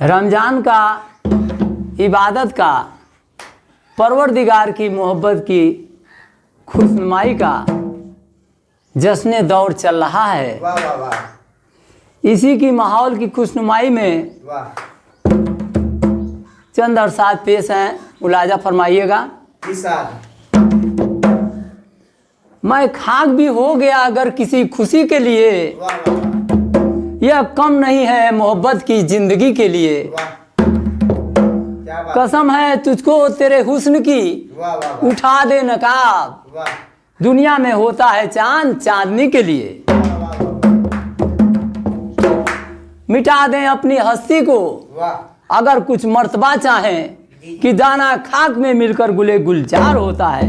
रमज़ान का, इबादत का, परवरदिगार की मोहब्बत की, खुशनुमाई का जश्न दौर चल रहा है। वाह वाह वाह। इसी की माहौल की खुशनुमाई में वाह। चंद अरसात पेश हैं, मुलाजा फरमाइएगा। मैं खाक भी हो गया अगर किसी खुशी के लिए, वाह वाह वाह। यह कम नहीं है मोहब्बत की जिंदगी के लिए। वाह क्या बात। कसम है तुझको तेरे हुस्न की, वाह वाह वाह। उठा दे नकाब, वाह दुनिया में होता है चांद चांदनी के लिए। वाह वाह मिटा दें अपनी हस्ती को वाह। अगर कुछ मर्तबा चाहें कि दाना खाक में मिलकर गुले गुलजार होता है।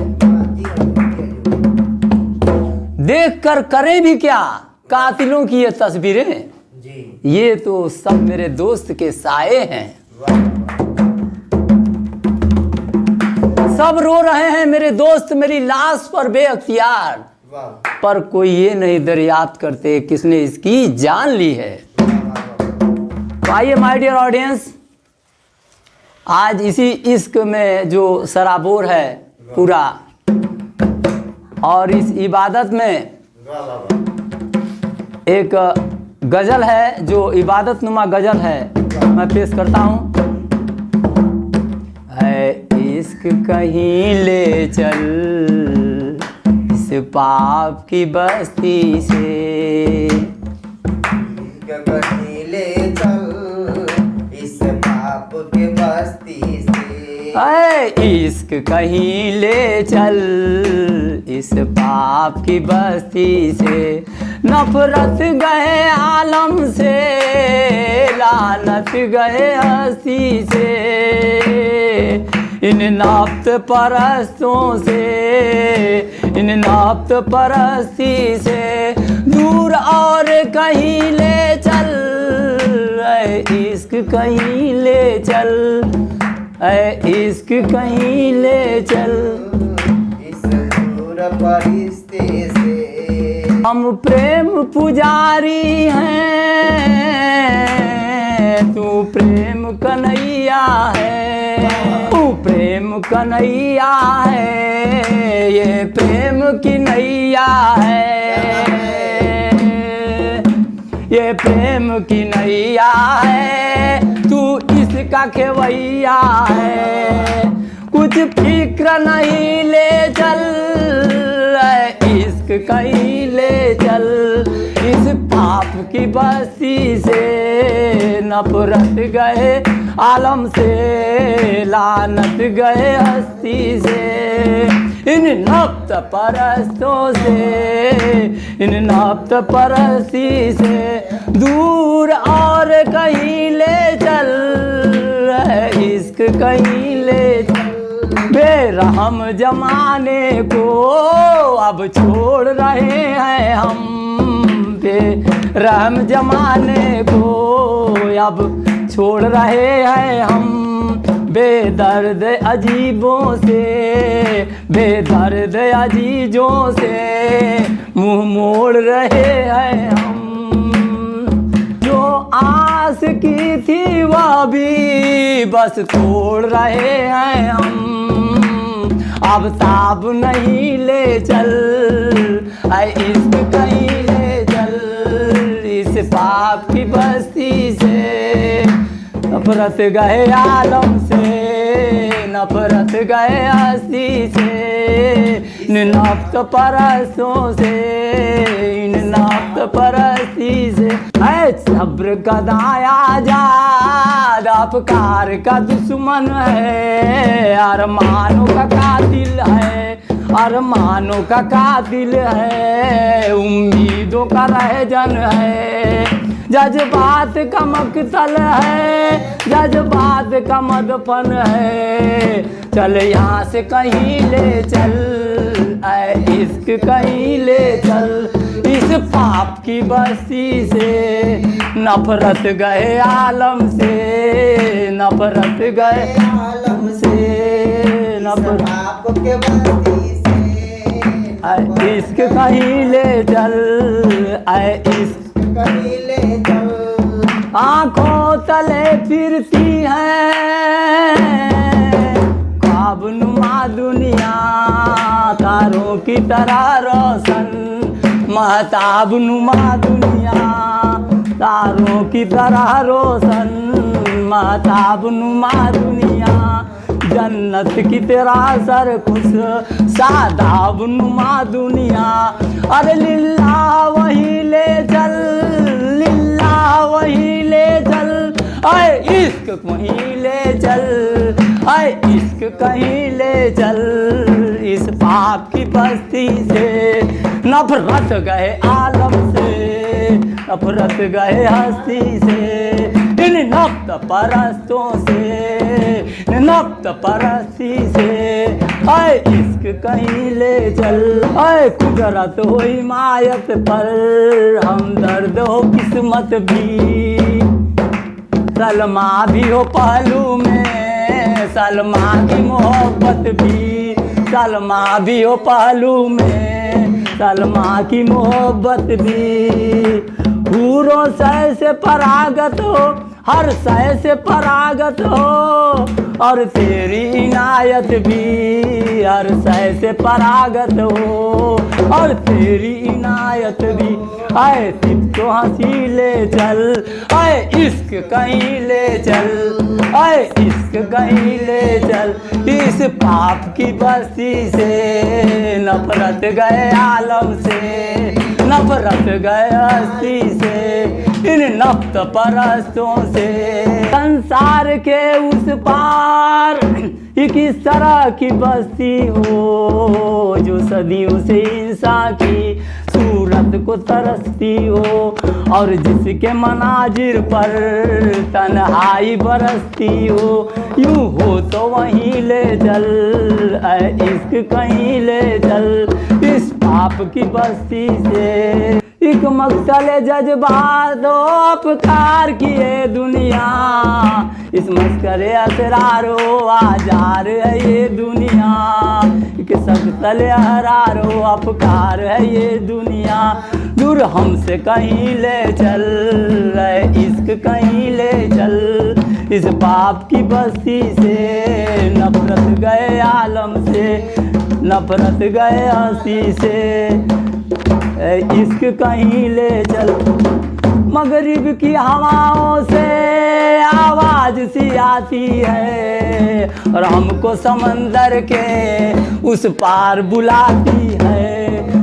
देख कर करें भी क्या कातिलों की ये तस्वीरें, जी ये तो सब मेरे दोस्त के साए हैं। वाह। सब रो रहे हैं मेरे दोस्त मेरी लाश पर बेअख्तियार, वाह पर कोई ये नहीं दरियाफ्त करते किसने इसकी जान ली है। तो आइए माय डियर ऑडियंस, आज इसी इश्क में जो सराबोर है पूरा, और इस इबादत में वाह वाह वाह। एक गज़ल है जो इबादत नुमा गज़ल है, मैं पेश करता हूँ। है इश्क कहीं ले चल इस पाप की बस्ती से, कहीं ले चल इस पाप के बस्ती से। है इश्क कहीं ले चल इस पाप की बस्ती से। नफरत गए आलम से, लानत गए हस्ती से, इन नाफ्त परस्तों से, इन नाफ्त परस्ती से दूर और कहीं ले चल। ऐ इश्क कहीं ले चल, ऐ इश्क कहीं ले चल। इस दूर परिस्ते से हम प्रेम पुजारी हैं, तू प्रेम कन्हैया है, तू प्रेम कन्हैया है, ये प्रेम की नैया है, ये प्रेम की नैया है, तू इसका खेवैया है। कुछ फिक्र नहीं ले चल, इश्क कहीं ले चल इस पाप की बस्ती से। नफरत गए आलम से, लानत गए हस्ती से, इन नफ्त परस्तों से, इन नफ्त परस्ती से दूर और कहीं ले चल। इश्क कहीं ले चल। बेरहम जमाने को अब छोड़ रहे हैं हम, बेरहम जमाने को अब छोड़ रहे हैं हम। बेदर्द अजीबों से, बेदर्द अजीजों से मुंह मोड़ रहे हैं हम। जो आस की थी वह भी बस तोड़ रहे हैं हम। अब साब नहीं ले चल, ऐ इश्क कहीं ले चल इस पाप की बस्ती से। नफरत गए आलम से, नफरत गए हस्ती से, इन नफ्त परस्तों से, इन नफ्त परस्ती से। ऐ सब्र का दाया जाद अफकार का दुश्मन है, अरमानों का कातिल है, अरमानों का कातिल है, उम्मीदों का रहजन है। जज्बात का मकतल है, जज्बात का मदफन है। चल यहाँ से कहीं ले चल, ऐ इश्क कहीं ले चल इस पाप की बस्ती से। नफरत गए आलम से, नफरत गए आलम से, नफरत पाप के बस्ती से। ऐ इश्क कहीं ले चल, ऐ इश्क कहीं ले चल आंखों तले फिरती है ख्वाब नुमा दुनिया, तारों की तरह रोशन महताब नुमा दुनिया, तारों की तरह रोशन महताब नुमा दुनिया, जन्नत की तेरा सर खुश सादाब नुमा दुनिया। अरे लिल्ला वही ले चल, लिल्ला वही ले चल, अरे इश्क वहीं ले चल, अरे इश्क कहीं ले चल, इस पाप की बस्ती से नफरत गए आलम से, नफरत गए हस्ती से, इन नफ्त परस्तों से, नफ्त परस्ती से, ऐ इश्क कहीं ले चल, ऐ कुदरत हो हिमायत पर, हमदर्द हो किस्मत भी, सलमा भी हो पहलू में, सलमा की मोहब्बत भी, सलमा भी हो पहलू में, सलमा की मोहब्बत भी, हूरों सह से परागत हो, हर सह से परागत हो, और तेरी इनायत भी हर सह से परागत हो, और तेरी इनायत भी, आए सिर्फ तो हंसी ले चल, आए इश्क कहीं ले चल, आए इश्क कहीं ले चल, इस पाप की बस्ती से नफरत गए आलम से, नफरत गए हस्ती से, इन नफ्त परस्तों से, संसार के उस पार एक इस तरह की बस्ती हो, जो सदियों से इंसान की सूरत को तरसती हो, और जिसके मनाजिर पर तन्हाई बरसती हो, यूं हो तो वहीं ले चल, ऐ इश्क कहीं ले चल, इस पाप की बस्ती से, एक मकसले जज्बात हो अपकार किए दुनिया, इस मस्करे असरारो आजार है ये दुनिया, एक सकतले हरारो अपकार है ये दुनिया, दूर हमसे कहीं ले चल, इश्क कहीं ले चल, इस पाप की बस्ती से नफरत गए आलम से, नफरत गए हंसी से, इश्क कहीं ले चल, मगरिब की हवाओं से आवाज सी आती है, और हमको समंदर के उस पार बुलाती है,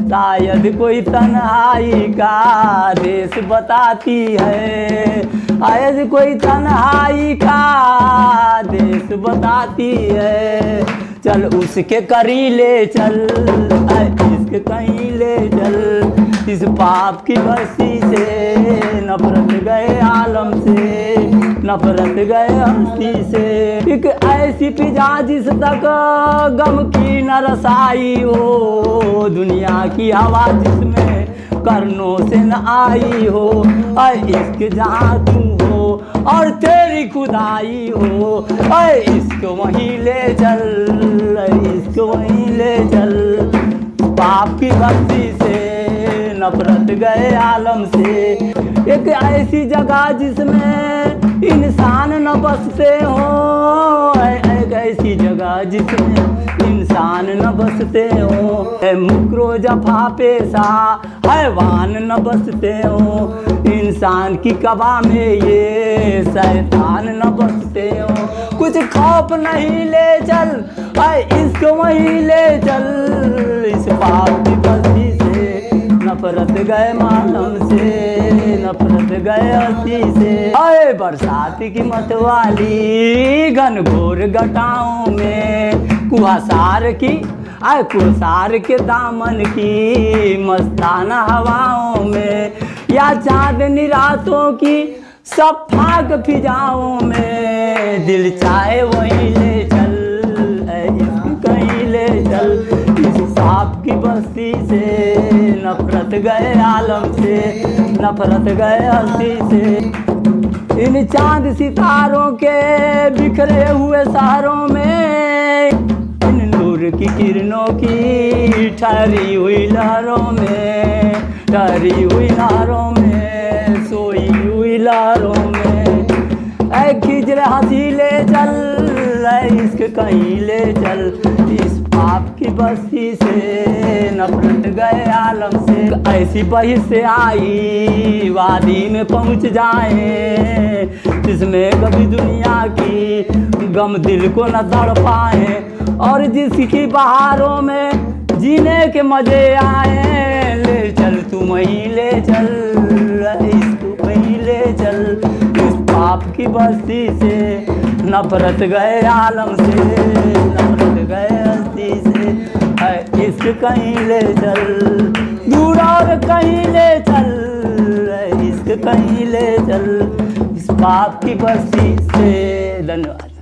शायद कोई तन्हाई का देश बताती है, शायद कोई तन्हाई का देश बताती है, चल उसके करी ले चल, इश्क कहीं ले चल, इस पाप की बस्ती से नफरत गए आलम से, नफरत गए हस्ती से, एक ऐसी फिजा जिस तक गम की न रसाई हो, दुनिया की हवा जिसमें करनों से न आई हो, इश्क जहाँ तू हो और तेरी खुदाई हो, इश्क वहीं ले चल, इश्क वहीं ले चल, पाप की बस्ती से नफरत गए आलम से, एक ऐसी जगह जिसमें इंसान न बसते हो, एक ऐसी जगह जिसमें इंसान न बसते हो, मुकरो जफा पेशा हैवान न बसते हो, इंसान की कबा में ये शैतान न बसते हो, कुछ खौफ नहीं ले चल, इश्क वहीं ले चल, इस पाप की बस्ती से नफरत गए मालम से, नफरत गए हंसी से, अरे बरसात की मतवाली घनघोर घटाओं में, कुहासार की कुसार के दामन की मस्ताना हवाओं में, या चांदनी रातों की सब फाक फिजाओं में, दिल चाहे वहीं ले चल, इश्क कहीं ले चल, इस सांप की बस्ती से नफरत गए आलम से, नफरत गए हस्ती से, इन चांद सितारों के बिखरे हुए शहरों में, इन नूर की किरणों की ठहरी हुई लहरों में, ठहरी हुई लहरों में, सोई हुई लहरों में, ऐ खिजर हंसी ले चल, ऐ इश्क कहीं ले चल, इस पाप की बस्ती से नफरत गए आलम से। ऐसी बही से आई वादी में पहुंच जाए, जिसमें कभी दुनिया की गम दिल को न तड़ पाए, और जिसकी बहारों में जीने के मजे आए। ले चल तू वहीं ले चल, इसको वहीं ले चल, इस पाप की बस्ती से नफरत गए आलम से, नफरत गए हस्ती से। इसक कहीं ले चल, दूर और कहीं ले चल, इसक कहीं ले चल, इस पाप की बस्ती से। धन्यवाद।